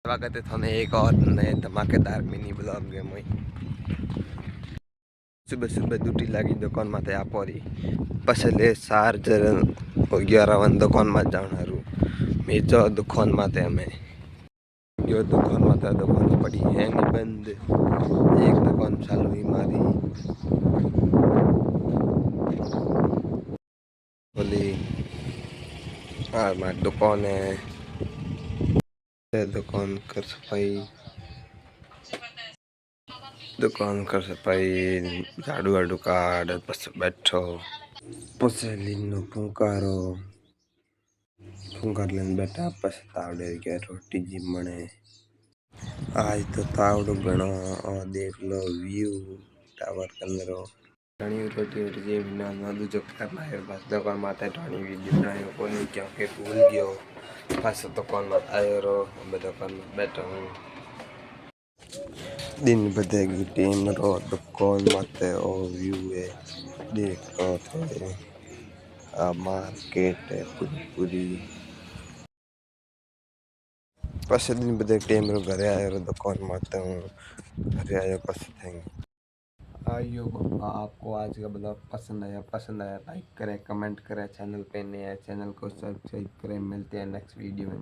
स्वागत है थोड़े एक और नए धमाकेदार मिनी ब्लॉग में। सुबह सुबह ड्यूटी लगी दुकान में आप पसले चार्जर 11 दुकान में जाना मीचो दुकान में हमें यो दुकान में दुकान पड़ी है नहीं बंद। एक दुकान चालू ही मारी बोली दुकान है दुकान कर सफाई झाड़ू वाड़ू काट बस बैठो पसेली फूंकारो फूंकार लेने बैठा बस तावड़े के रोटी जी बने। आज तो तावड़ो घणो और देख लो व्यू टावर कंदरो घणी रोटी रोटी जी बिना ना दूजो करना है बस दुकान माते ढाणी वीडियो बनायो कोनी क्योंकि भूल गयो बस दुकान में आयो रो दुकान में बैठो हूँ दिन बदलेगी टीम रो दुकान माते ओ व्यू है देखो थे आ मार्केट है पूरी पूरी बस दिन बदले टीम रो घरे आयो रो दुकान माते हूँ घरे आयो बस थैंक आइयो बाबा। आपको आज का ब्लॉग पसंद आया लाइक करें कमेंट करें चैनल पे नए आए चैनल को सब्सक्राइब करें। मिलते हैं नेक्स्ट वीडियो में।